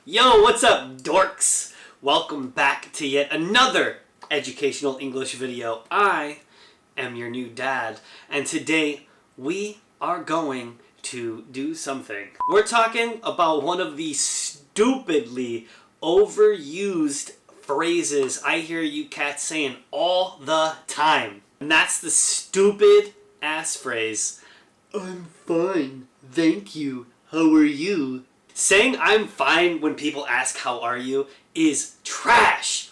Yo, what's up, dorks? Welcome back to yet another educational English video. I am your new dad, and today we are going to do something. We're talking about one of the stupidly overused phrases I hear you cats saying all the time. And that's the stupid ass phrase, "I'm fine, thank you, how are you?" Saying "I'm fine" when people ask "how are you" is trash.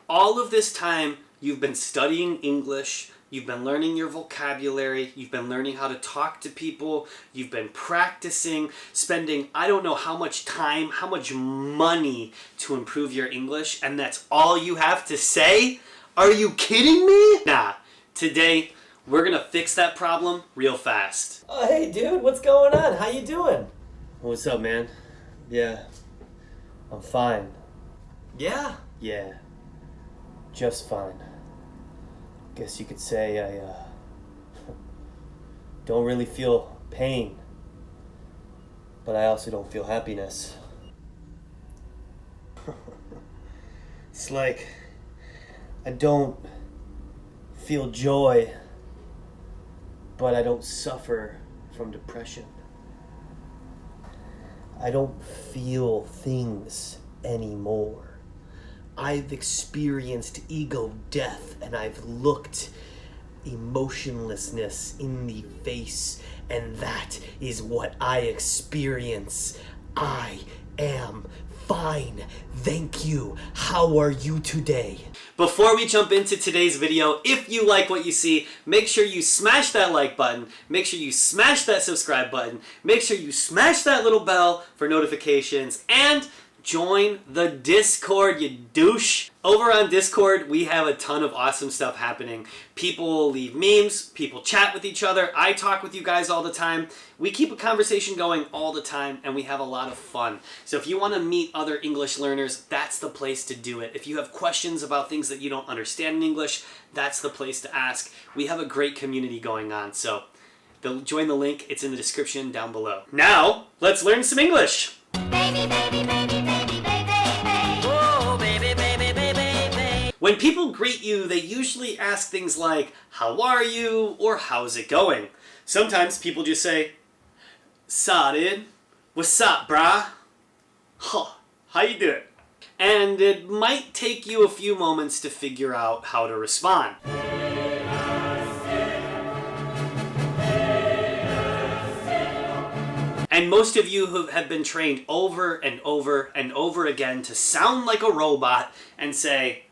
All of this time you've been studying English, you've been learning your vocabulary, you've been learning how to talk to people, you've been practicing, spending I don't know how much time, how much money to improve your English, and that's all you have to say? Are you kidding me? Nah, today we're gonna fix that problem real fast. Oh, hey dude, what's going on? How you doing? What's up, man? Yeah, I'm fine. Yeah? Yeah, just fine. Guess you could say I don't really feel pain, but I also don't feel happiness. It's like I don't feel joy, but I don't suffer from depression. I don't feel things anymore. I've experienced ego death, and I've looked emotionlessness in the face, and that is what I experience. I am fine, thank you. How are you today? Before we jump into today's video, if you like what you see, make sure you smash that like button, make sure you smash that subscribe button, make sure you smash that little bell for notifications, and join the Discord, you douche. Over on Discord, we have a ton of awesome stuff happening. People leave memes, people chat with each other, I talk with you guys all the time. We keep a conversation going all the time, and we have a lot of fun. So if you want to meet other English learners, that's the place to do it. If you have questions about things that you don't understand in English, that's the place to ask. We have a great community going on, so join the link. It's in the description down below. Now, let's learn some English. Baby, baby, baby, baby, baby, baby. Oh, baby, baby, baby, baby. When people greet you, they usually ask things like, "How are you?" or "How's it going?" Sometimes people just say, "Saw dude, what's up, brah? Huh, how you doing?" And it might take you a few moments to figure out how to respond. And most of you who have been trained over and over and over again to sound like a robot and say,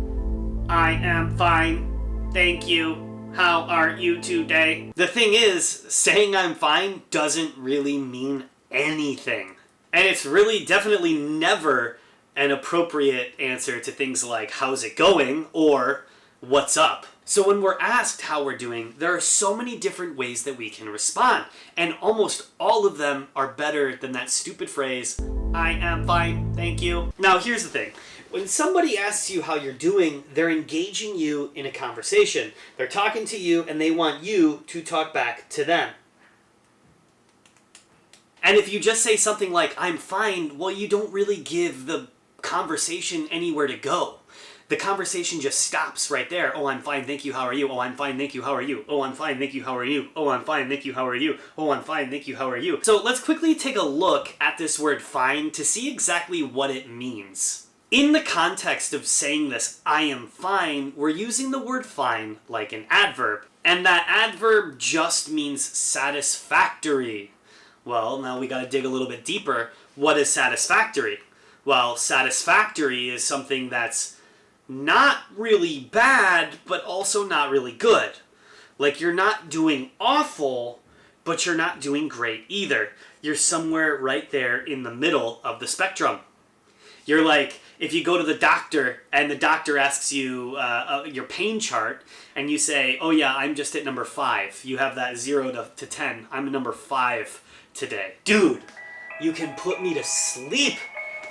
"I am fine, thank you, how are you today?" The thing is, saying "I'm fine" doesn't really mean anything. And it's really definitely never an appropriate answer to things like "how's it going?" or "what's up?" So when we're asked how we're doing, there are so many different ways that we can respond. And almost all of them are better than that stupid phrase, "I am fine, thank you." Now here's the thing. When somebody asks you how you're doing, they're engaging you in a conversation. They're talking to you and they want you to talk back to them. And if you just say something like, "I'm fine," well, you don't really give the conversation anywhere to go. The conversation just stops right there. "Oh, I'm fine, thank you, how are you? Oh, I'm fine, thank you, how are you? Oh, I'm fine, thank you, how are you? Oh, I'm fine, thank you, how are you? Oh, I'm fine, thank you, how are you?" So let's quickly take a look at this word "fine" to see exactly what it means. In the context of saying this, "I am fine," we're using the word fine like an adverb. And that adverb just means satisfactory. Well, now we gotta dig a little bit deeper. What is satisfactory? Well, satisfactory is something that's not really bad, but also not really good. Like, you're not doing awful, but you're not doing great either. You're somewhere right there in the middle of the spectrum. You're like, if you go to the doctor and the doctor asks you your pain chart, and you say, "Oh yeah, I'm just at number 5. You have that 0 to 10. I'm number 5 today." Dude, you can put me to sleep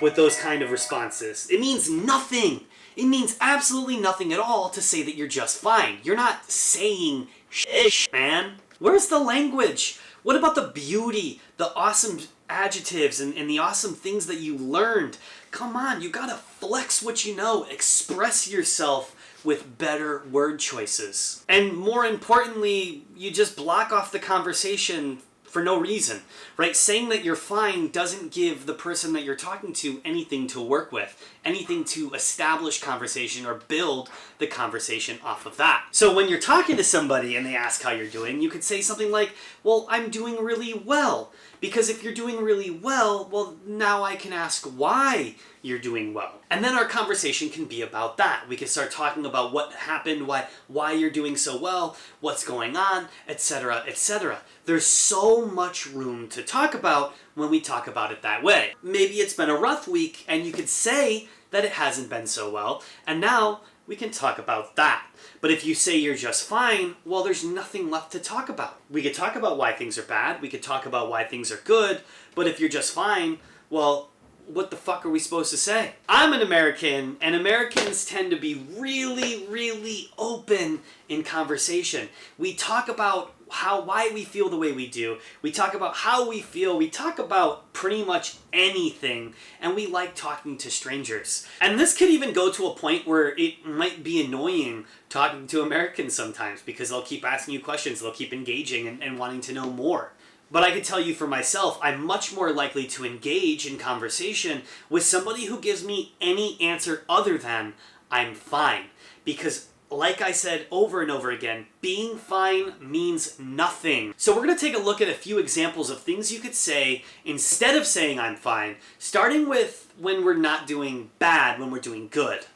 with those kind of responses. It means nothing. It means absolutely nothing at all to say that you're just fine. You're not saying shit, man. Where's the language? What about the beauty, the awesome adjectives, and the awesome things that you learned? Come on, you gotta flex what you know, express yourself with better word choices. And more importantly, you just block off the conversation for no reason, right? Saying that you're fine doesn't give the person that you're talking to anything to work with, anything to establish conversation or build the conversation off of that. So when you're talking to somebody and they ask how you're doing, you could say something like, well, I'm doing really well. Because if you're doing really well, well, now I can ask why you're doing well. And then our conversation can be about that. We can start talking about what happened, why you're doing so well, what's going on, etc., etc. There's so much room to talk about when we talk about it that way. Maybe it's been a rough week and you could say that it hasn't been so well, and now we can talk about that. But if you say you're just fine, well, there's nothing left to talk about. We could talk about why things are bad, we could talk about why things are good, but if you're just fine, well, what the fuck are we supposed to say? I'm an American, and Americans tend to be really, really open in conversation. We talk about why we feel the way we do. We talk about how we feel. We talk about pretty much anything, and we like talking to strangers. And this could even go to a point where it might be annoying talking to Americans sometimes, because they'll keep asking you questions, they'll keep engaging and wanting to know more. But I can tell you for myself, I'm much more likely to engage in conversation with somebody who gives me any answer other than, I'm fine. Because like I said over and over again, being fine means nothing. So we're going to take a look at a few examples of things you could say instead of saying I'm fine, starting with when we're not doing bad, when we're doing good.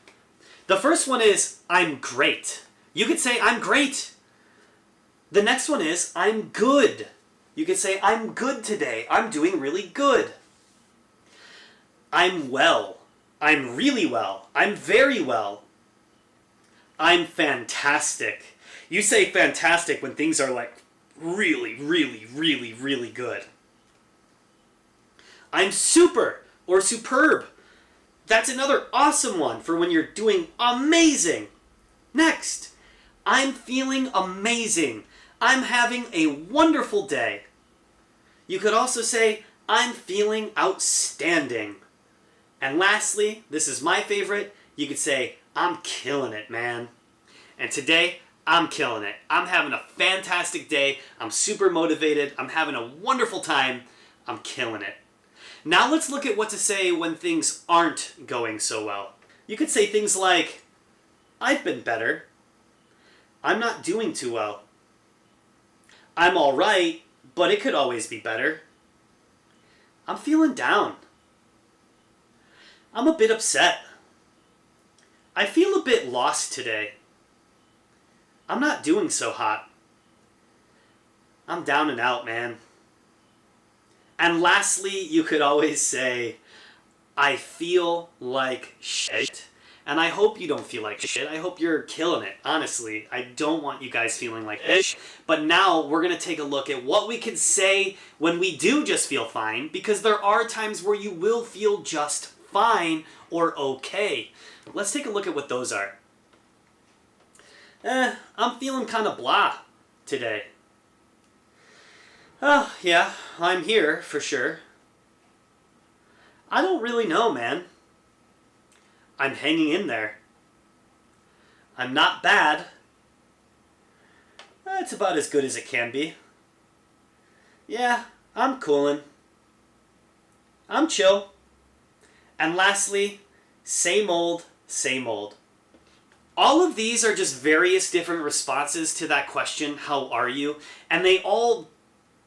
The first one is, I'm great. You could say, I'm great. The next one is, I'm good. You could say, I'm good today. I'm doing really good. I'm well. I'm really well. I'm very well. I'm fantastic. You say fantastic when things are like really, really, really, really good. I'm super or superb. That's another awesome one for when you're doing amazing. Next, I'm feeling amazing. I'm having a wonderful day. You could also say, I'm feeling outstanding. And lastly, this is my favorite, you could say, I'm killing it, man. And today, I'm killing it. I'm having a fantastic day. I'm super motivated. I'm having a wonderful time. I'm killing it. Now let's look at what to say when things aren't going so well. You could say things like, I've been better. I'm not doing too well. I'm all right, but it could always be better. I'm feeling down. I'm a bit upset. I feel a bit lost today. I'm not doing so hot. I'm down and out, man. And lastly, you could always say, I feel like shit. And I hope you don't feel like shit. I hope you're killing it, honestly. I don't want you guys feeling like shit. But now we're going to take a look at what we can say when we do just feel fine, because there are times where you will feel just fine or okay. Let's take a look at what those are. I'm feeling kind of blah today. Oh, yeah, I'm here for sure. I don't really know, man. I'm hanging in there. I'm not bad. It's about as good as it can be. Yeah, I'm coolin'. I'm chill. And lastly, same old, same old. All of these are just various different responses to that question, how are you? And they all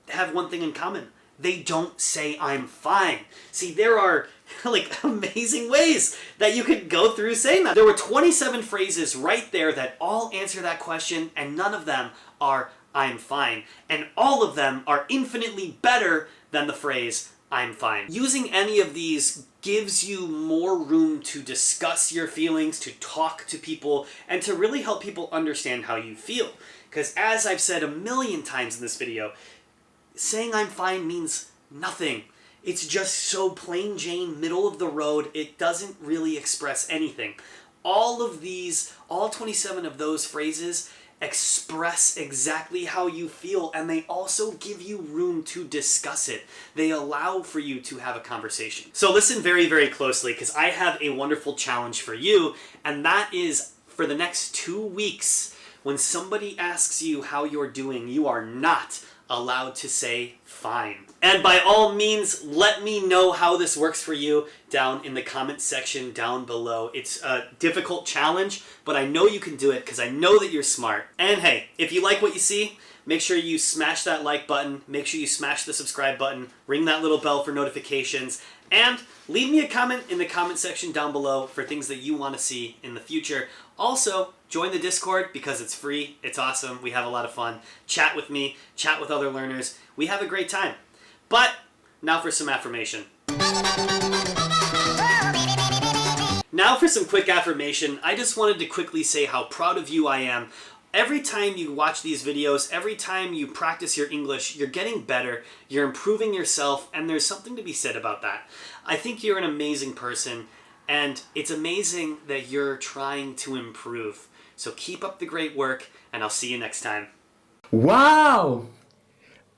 have one thing in common. They don't say I'm fine. See, there are like amazing ways that you could go through saying that. There were 27 phrases right there that all answer that question, and none of them are I'm fine. And all of them are infinitely better than the phrase I'm fine. Using any of these gives you more room to discuss your feelings, to talk to people, and to really help people understand how you feel. Because as I've said a million times in this video, saying I'm fine means nothing. It's just so plain Jane, middle of the road. It doesn't really express anything. All of these, all 27 of those phrases express exactly how you feel, and they also give you room to discuss it. They allow for you to have a conversation. So listen very, very closely, because I have a wonderful challenge for you, and that is for the next 2 weeks, when somebody asks you how you're doing, you are not allowed to say fine. And by all means, let me know how this works for you down in the comment section down below. It's a difficult challenge, but I know you can do it because I know that you're smart. And hey, if you like what you see, make sure you smash that like button, make sure you smash the subscribe button, ring that little bell for notifications, and leave me a comment in the comment section down below for things that you want to see in the future. Also, join the Discord because it's free, it's awesome, we have a lot of fun. Chat with me, chat with other learners, we have a great time. But now for some affirmation. Now for some quick affirmation. I just wanted to quickly say how proud of you I am. Every time you watch these videos, every time you practice your English, you're getting better, you're improving yourself, and there's something to be said about that. I think you're an amazing person, and it's amazing that you're trying to improve. So keep up the great work, and I'll see you next time. Wow!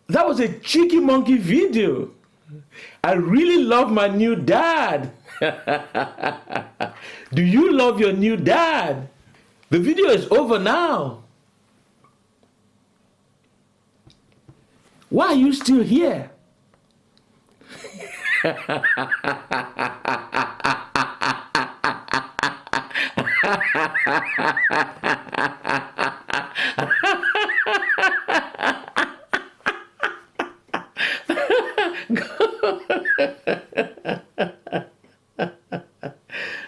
That was a cheeky monkey video. I really love my new dad. Do you love your new dad? The video is over now. Why are you still here?